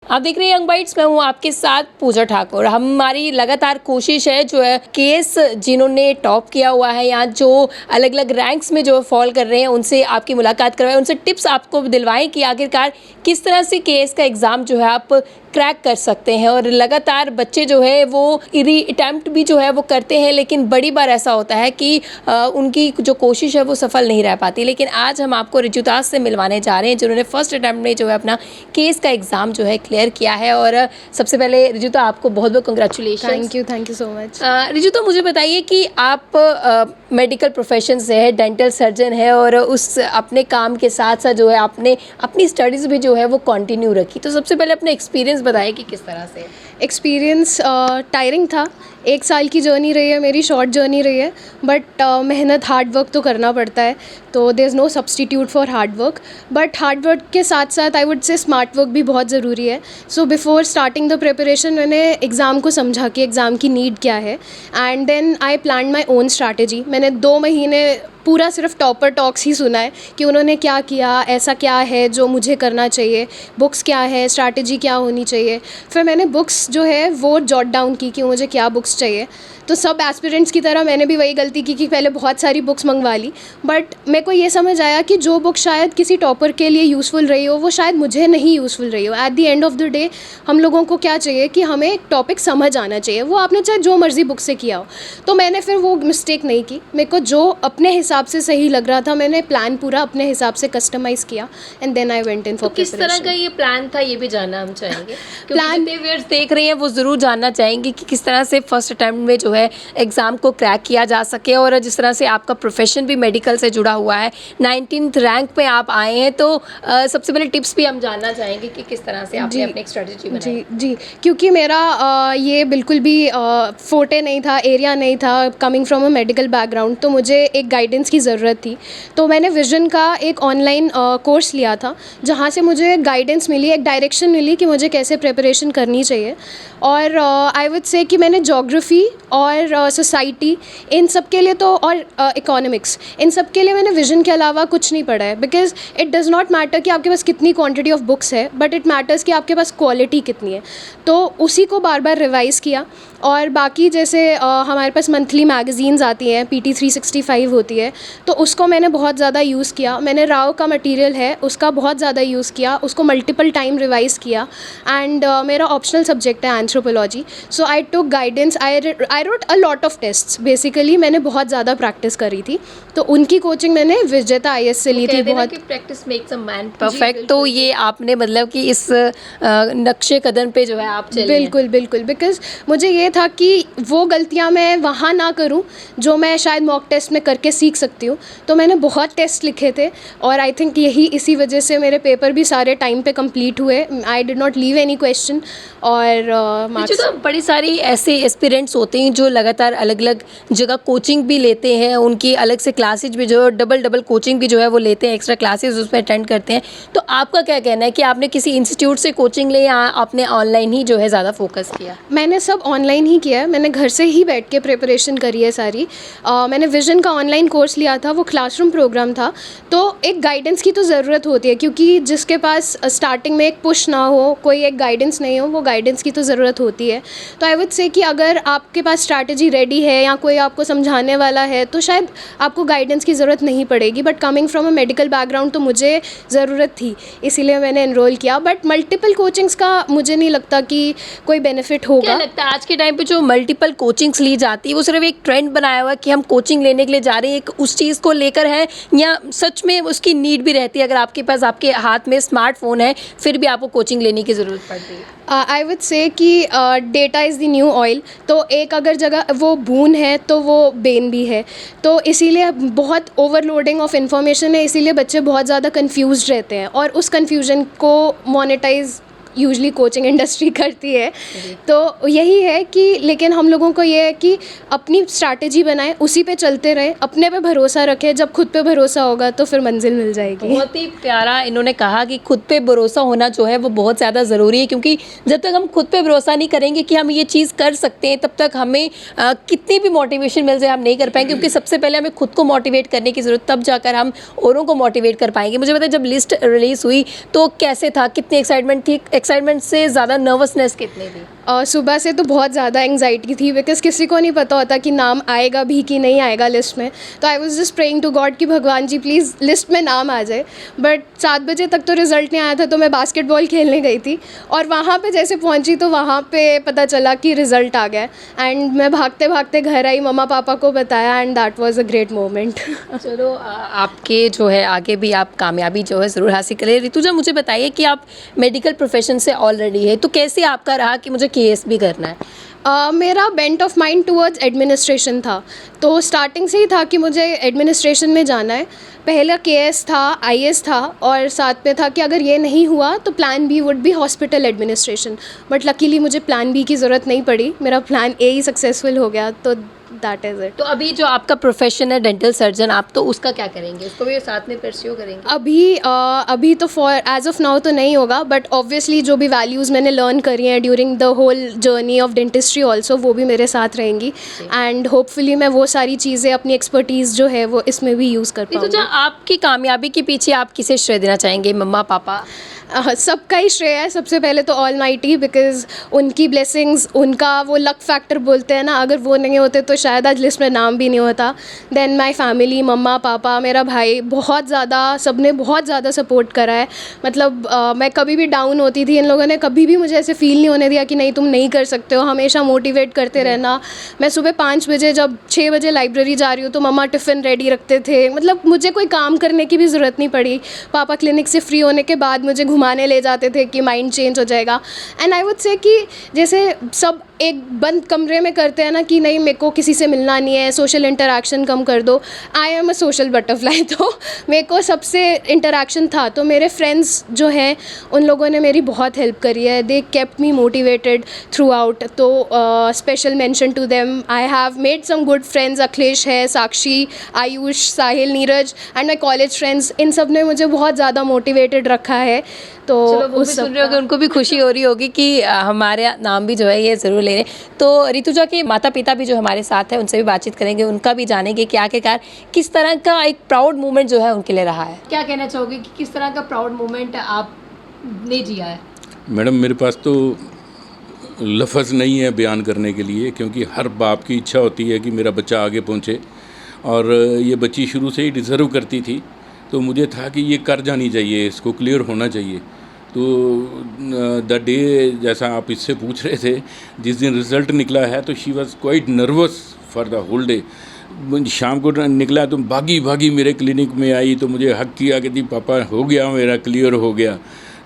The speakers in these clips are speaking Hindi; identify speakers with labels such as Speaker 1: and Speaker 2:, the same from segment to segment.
Speaker 1: आप देख रहे हैं यंग बाइट्स, मैं हूँ आपके साथ पूजा ठाकुर। हमारी लगातार कोशिश है जो है केस जिन्होंने टॉप किया हुआ है या जो अलग अलग रैंक्स में जो फॉल कर रहे हैं उनसे आपकी मुलाकात करवाएं, उनसे टिप्स आपको दिलवाएं कि आखिरकार किस तरह से केस का एग्ज़ाम जो है आप क्रैक कर सकते हैं। और लगातार बच्चे जो है वो री अटैम्प्ट भी जो है वो करते हैं, लेकिन बड़ी बार ऐसा होता है कि उनकी जो कोशिश है वो सफल नहीं रह पाती। लेकिन आज हम आपको ऋजुता से मिलवाने जा रहे हैं जिन्होंने फर्स्ट अटैम्प्ट में जो है अपना केस का एग्ज़ाम जो है क्लियर किया है। और सबसे पहले ऋजुता आपको बहुत बहुत congratulation.
Speaker 2: Thank you so much.
Speaker 1: Rujuta, मुझे बताइए कि आप मेडिकल प्रोफेशन से है, डेंटल सर्जन है और उस अपने काम के साथ साथ जो है आपने अपनी स्टडीज़ भी जो है वो कंटिन्यू रखी। तो सबसे पहले अपना एक्सपीरियंस बताइए कि किस तरह से।
Speaker 2: एक्सपीरियंस टायरिंग था। 1 साल की जर्नी रही है मेरी, शॉर्ट जर्नी रही है, बट मेहनत हार्ड वर्क तो करना पड़ता है, तो there is no substitute for hard work. But hard work के साथ साथ I would say smart work भी बहुत ज़रूरी है। So before starting the preparation मैंने एग्ज़ाम को समझा कि एग्ज़ाम की नीड क्या है, and then I plan my own strategy. मैंने 2 महीने पूरा सिर्फ टॉपर टॉक्स ही सुना है कि उन्होंने क्या किया, ऐसा क्या है जो मुझे करना चाहिए, बुक्स क्या है, स्ट्रैटेजी क्या होनी चाहिए। फिर मैंने बुक्स जो है वो जॉट डाउन की कि मुझे क्या बुक्स चाहिए। तो सब एस्पिरेंट्स की तरह मैंने भी वही गलती की कि पहले बहुत सारी बुक्स मंगवा ली, बट मेरे को ये समझ आया कि जो बुक शायद किसी टॉपर के लिए यूज़फुल रही हो वो शायद मुझे नहीं यूज़फुल रही हो। At the end of the day हम लोगों को क्या चाहिए कि हमें एक टॉपिक समझ आना चाहिए, वो आपने चाहे जो मर्ज़ी बुक से किया हो। तो मैंने फिर वो मिस्टेक नहीं की। मेरे को जो अपने हिसाब से सही लग रहा था मैंने प्लान पूरा अपने हिसाब से कस्टमाइज़ किया, and then I went in for
Speaker 1: किस तरह का ये प्लान था, ये भी जानना हम चाहेंगे। प्लान व्यूअर्स देख रहे हैं वो ज़रूर जानना चाहेंगे कि किस तरह से फर्स्ट अटैम्प्ट में जो है एग्ज़ाम को क्रैक किया जा सके। और जिस तरह से आपका प्रोफेशन भी मेडिकल से जुड़ा हुआ है, 19th रैंक पे आप आए हैं, तो सबसे पहले टिप्स भी हम जानना चाहेंगे कि किस तरह से आपने अपनी स्ट्रेटजी बनाई।
Speaker 2: जी, क्योंकि मेरा ये बिल्कुल भी फोटे नहीं था, एरिया नहीं था, coming from a medical background, तो मुझे एक गाइडेंस की ज़रूरत थी। तो मैंने विजन का एक ऑनलाइन कोर्स लिया था जहाँ से मुझे गाइडेंस मिली, एक डायरेक्शन मिली कि मुझे कैसे प्रिपरेशन करनी चाहिए। और आई वुड से कि मैंने ज्योग्राफी और सोसाइटी इन सब के लिए तो, और इकोनॉमिक्स, इन सब के लिए मैंने विजन के अलावा कुछ नहीं पढ़ा है। Because it does not matter कि आपके पास कितनी क्वांटिटी ऑफ बुक्स है, बट इट मैटर्स कि आपके पास क्वालिटी कितनी है। तो उसी को बार बार रिवाइज़ किया। और बाकी जैसे हमारे पास मंथली मैगज़ीन्स आती हैं, PT 365 होती है, तो उसको मैंने बहुत ज़्यादा यूज़ किया। मैंने राव का मटेरियल है उसका बहुत ज़्यादा यूज़ किया, उसको मल्टीपल टाइम रिवाइज़ किया। एंड मेरा ऑप्शनल सब्जेक्ट है anthropology, so I took guidance, I wrote a lot of tests. Basically मैंने बहुत ज़्यादा प्रैक्टिस करी थी, तो उनकी कोचिंग मैंने विजेता IAS से ली थी। बहुत
Speaker 1: practice makes a man perfect. तो ये आपने मतलब कि इस नक्शे कदम पे जो है आप चले।
Speaker 2: बिल्कुल, बिकॉज मुझे ये था कि वो गलतियां मैं वहाँ ना करूं जो मैं शायद मॉक टेस्ट में करके सीख सकती हूँ। तो मैंने बहुत टेस्ट लिखे थे और आई थिंक इसी वजह से मेरे पेपर भी सारे टाइम पे कंप्लीट हुए। I did not leave any question. और
Speaker 1: मार्क्स तो बड़ी सारी ऐसे एस्पिरेंट्स होते हैं जो लगातार अलग अलग जगह कोचिंग भी लेते हैं, उनकी अलग से क्लासेज भी जो डबल कोचिंग भी जो है वो लेते हैं, एक्स्ट्रा क्लासेज उसमें अटेंड करते हैं। तो आपका क्या कहना है कि आपने किसी इंस्टीट्यूट से कोचिंग ली या आपने ऑनलाइन ही जो है ज़्यादा फोकस किया?
Speaker 2: मैंने सब ऑनलाइन ही किया है, मैंने घर से ही बैठ के प्रिपरेशन करी है सारी। मैंने विजन का ऑनलाइन कोर्स लिया था, वो क्लासरूम प्रोग्राम था। तो एक गाइडेंस की तो ज़रूरत होती है, क्योंकि जिसके पास स्टार्टिंग में एक पुश ना हो, कोई एक गाइडेंस नहीं हो, वो गाइडेंस की तो ज़रूरत होती है। तो आई वुड से कि अगर आपके पास स्ट्रैटेजी रेडी है या कोई आपको समझाने वाला है तो शायद आपको गाइडेंस की ज़रूरत नहीं पड़ेगी। But coming from a medical background तो मुझे ज़रूरत थी, इसीलिए मैंने एनरोल किया। बट मल्टीपल कोचिंग्स का मुझे नहीं लगता कि कोई बेनिफिट होगा।
Speaker 1: क्या लगता है आज के टाइम पे जो मल्टीपल कोचिंग्स ली जाती है वो सिर्फ एक ट्रेंड बनाया हुआ है कि हम कोचिंग लेने के लिए जा रहे हैं, एक उस चीज़ को लेकर है, या सच में उसकी नीड भी रहती है? अगर आपके पास आपके हाथ में स्मार्टफोन है फिर भी आपको कोचिंग लेने की ज़रूरत पड़ती है?
Speaker 2: आई वुड से कि data is the new oil. तो एक अगर जगह वो बून है तो वो बेन भी है। तो इसीलिए बहुत ओवरलोडिंग ऑफ इन्फॉर्मेशन है, इसीलिए बच्चे बहुत ज़्यादा कंफ्यूज्ड रहते हैं और उस कन्फ्यूजन को मोनेटाइज यूजली कोचिंग इंडस्ट्री करती है। तो यही है कि लेकिन हम लोगों को ये है कि अपनी स्ट्रैटेजी बनाएं, उसी पे चलते रहें, अपने पे भरोसा रखें। जब खुद पे भरोसा होगा तो फिर मंजिल मिल जाएगी।
Speaker 1: बहुत ही प्यारा इन्होंने कहा कि खुद पे भरोसा होना जो है वो बहुत ज़्यादा ज़रूरी है, क्योंकि जब तक हम खुद पे भरोसा नहीं करेंगे कि हम ये चीज़ कर सकते हैं तब तक हमें कितनी भी मोटिवेशन मिल जाए हम नहीं कर पाएंगे। क्योंकि सबसे पहले हमें खुद को मोटिवेट करने की ज़रूरत, तब जाकर हम औरों को मोटिवेट कर पाएंगे। मुझे पता है जब लिस्ट रिलीज़ हुई तो कैसे था, कितनी एक्साइटमेंट थी, एक्साइटमेंट से ज़्यादा नर्वसनेस कितनी थी?
Speaker 2: सुबह से तो बहुत ज़्यादा एंग्जाइटी थी बिकॉज़ किसी को नहीं पता होता कि नाम आएगा भी कि नहीं आएगा लिस्ट में। तो I was just praying to God कि भगवान जी प्लीज़ लिस्ट में नाम आ जाए। बट 7 बजे तक तो रिज़ल्ट नहीं आया था, तो मैं बास्केटबॉल खेलने गई थी और वहाँ पे जैसे पहुँची तो वहाँ पे पता चला कि रिज़ल्ट आ गया एंड मैं भागते भागते घर आई, मम्मा पापा को बताया and that was a great moment.
Speaker 1: चलो आपके जो है आगे भी आप कामयाबी जो है ज़रूर हासिल करें। ऋतुजा, मुझे बताइए कि आप मेडिकल प्रोफेशन से ऑलरेडी है, तो कैसे आपका रहा कि मुझे केएस भी करना है?
Speaker 2: मेरा bent of mind towards administration था, तो स्टार्टिंग से ही था कि मुझे एडमिनिस्ट्रेशन में जाना है। पहला केएस था, आईएएस था और साथ में था कि अगर ये नहीं हुआ तो plan B would be hospital administration. But luckily मुझे प्लान बी की ज़रूरत नहीं पड़ी, मेरा प्लान ए ही सक्सेसफुल हो गया, तो दैट इज़ इट।
Speaker 1: तो अभी जो आपका प्रोफेशन है डेंटल सर्जन, आप तो उसका क्या करेंगे? उसको भी साथ में परस्यू करेंगे?
Speaker 2: अभी तो फॉर एज ऑफ नाउ तो नहीं होगा, बट ऑब्वियसली जो भी वैल्यूज़ मैंने लर्न करी हैं during the whole journey of dentistry also, वो भी मेरे साथ रहेंगी एंड होपफुली मैं वो सारी चीज़ें, अपनी एक्सपर्टीज़ जो है वो इसमें भी यूज़ कर
Speaker 1: तो
Speaker 2: पाऊँगी।
Speaker 1: आपकी कामयाबी के पीछे आप किसे श्रेय देना चाहेंगे? मम्मा पापा?
Speaker 2: सबका ही श्रेय है। सबसे पहले तो ऑलमाइटी, बिकॉज़ उनकी ब्लेसिंग्स, उनका वो लक फैक्टर बोलते हैं ना, अगर वो नहीं होते तो शायद आज लिस्ट में नाम भी नहीं होता। देन माय फैमिली, मम्मा पापा, मेरा भाई, बहुत ज़्यादा, सबने बहुत ज़्यादा सपोर्ट करा है। मतलब मैं कभी भी डाउन होती थी, इन लोगों ने कभी भी मुझे ऐसे फील नहीं होने दिया कि नहीं तुम नहीं कर सकते हो, हमेशा मोटिवेट करते रहना। मैं सुबह 5 बजे, जब 6 बजे लाइब्रेरी जा रही हूँ तो मम्मा टिफ़िन रेडी रखते थे। मतलब मुझे कोई काम करने की भी ज़रूरत नहीं पड़ी। पापा क्लिनिक से फ्री होने के बाद मुझे घुमाने ले जाते थे कि माइंड चेंज हो जाएगा। एंड आई वुड से कि जैसे सब एक बंद कमरे में करते हैं ना कि नहीं मेरे को किसी से मिलना नहीं है, सोशल इंटरेक्शन कम कर दो। I am a social butterfly, तो मेरे को सबसे इंटरेक्शन था। तो मेरे फ्रेंड्स जो हैं उन लोगों ने मेरी बहुत हेल्प करी है। They kept me motivated throughout, तो special mention to them. I have made some good friends. Akhilesh है, Sakshi, Ayush, Sahil, Neeraj and my college friends, इन सब ने मुझे बहुत ज़्यादा मोटिवेटेड रखा है। तो
Speaker 1: चलो वो भी सुन रहे होगे, उनको भी खुशी हो रही होगी कि हमारे नाम भी जो है ये ज़रूर ले रहे हैं। तो ऋतुजा के माता पिता भी जो हमारे साथ हैं, उनसे भी बातचीत करेंगे, उनका भी जानेंगे कि आखिरकार किस तरह का एक प्राउड मोमेंट जो है उनके लिए रहा है। क्या कहना चाहोगे कि किस तरह का प्राउड मोमेंट आपने जिया है?
Speaker 3: मैडम, मेरे पास तो लफ्ज़ नहीं है बयान करने के लिए, क्योंकि हर बाप की इच्छा होती है कि मेरा बच्चा आगे पहुंचे, और ये बच्ची शुरू से ही डिज़र्व करती थी। तो मुझे था कि ये कर जानी चाहिए, इसको क्लियर होना चाहिए। तो द डे, जैसा आप इससे पूछ रहे थे, जिस दिन रिज़ल्ट निकला है तो she was quite nervous for the whole day. शाम को निकला तो भागी भागी मेरे क्लिनिक में आई, तो मुझे हक किया कि पापा हो गया, मेरा क्लियर हो गया।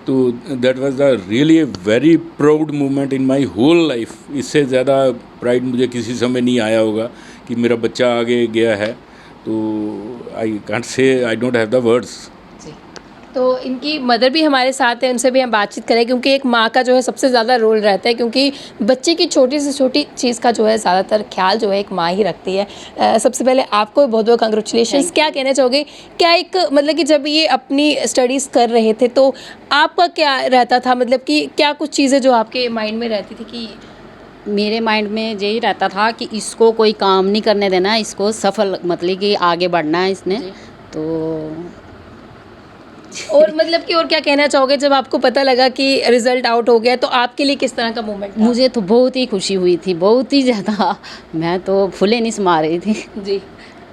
Speaker 3: तो that was the really a very proud moment in my whole life. इससे ज़्यादा प्राइड मुझे किसी समय नहीं आया होगा कि मेरा बच्चा आगे गया है। तो I can't say, I don't have the words.
Speaker 1: तो इनकी मदर भी हमारे साथ है, उनसे भी हम बातचीत करें, क्योंकि एक माँ का जो है सबसे ज़्यादा रोल रहता है, क्योंकि बच्चे की छोटी से छोटी चीज़ का जो है ज़्यादातर ख्याल जो है एक माँ ही रखती है। सबसे पहले आपको बहुत बहुत कंग्रेचुलेशंस। क्या कहना चाहोगे? क्या एक मतलब कि जब ये अपनी स्टडीज़ कर रहे थे तो आपका क्या रहता था, मतलब कि क्या कुछ चीज़ें जो आपके माइंड में रहती थी कि
Speaker 4: मेरे माइंड में यही रहता था कि इसको कोई काम नहीं करने देना, इसको सफल मतलब कि आगे बढ़ना है इसने। तो
Speaker 1: और मतलब कि और क्या कहना चाहोगे जब आपको पता लगा कि रिजल्ट आउट हो गया, तो आपके लिए किस तरह का मोमेंट था?
Speaker 4: मुझे तो बहुत ही खुशी हुई थी, बहुत ही ज़्यादा। मैं तो फूले नहीं समा रही थी
Speaker 1: जी।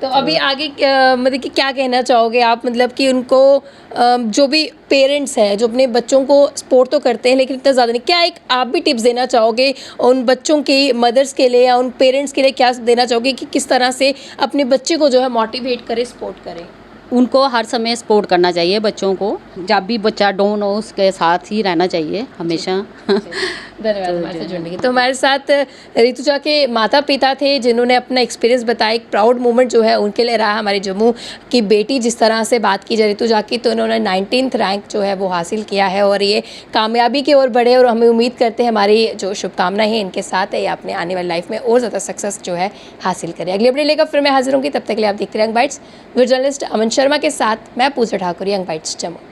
Speaker 1: तो अभी आगे मतलब कि क्या कहना चाहोगे आप, मतलब कि उनको जो भी पेरेंट्स हैं जो अपने बच्चों को सपोर्ट तो करते हैं लेकिन इतना ज़्यादा नहीं, क्या एक आप भी टिप्स देना चाहोगे उन बच्चों की मदर्स के लिए या उन पेरेंट्स के लिए? क्या देना चाहोगे कि किस तरह से अपने बच्चे को जो है मोटिवेट करें, सपोर्ट करें?
Speaker 4: उनको हर समय सपोर्ट करना चाहिए बच्चों को। जब भी बच्चा डाउन हो उसके साथ ही रहना चाहिए हमेशा।
Speaker 1: धन्यवाद हमारे साथ जुड़ने के। तो हमारे साथ ऋतुजा के माता पिता थे जिन्होंने अपना एक्सपीरियंस बताया। एक प्राउड मोमेंट जो है उनके लिए रहा। हमारी जम्मू की बेटी, जिस तरह से बात की जाए ऋतुजा की, तो उन्होंने 19th रैंक जो है वो हासिल किया है और ये कामयाबी की ओर बढ़े, और हमें उम्मीद करते हैं हमारी जो शुभकामनाएं हैं इनके साथ है, ये अपने आने वाली लाइफ में और ज़्यादा सक्सेस जो है हासिल करें। अगली अपडेट लेकर फिर मैं हाजिर होंगी, तब तक के लिए आप देखते रहे यंग बाइट्स। वीडियो जर्नलिस्ट अमन शर्मा के साथ मैं पूजा ठाकुर, यंग बाइट्स जम्मू।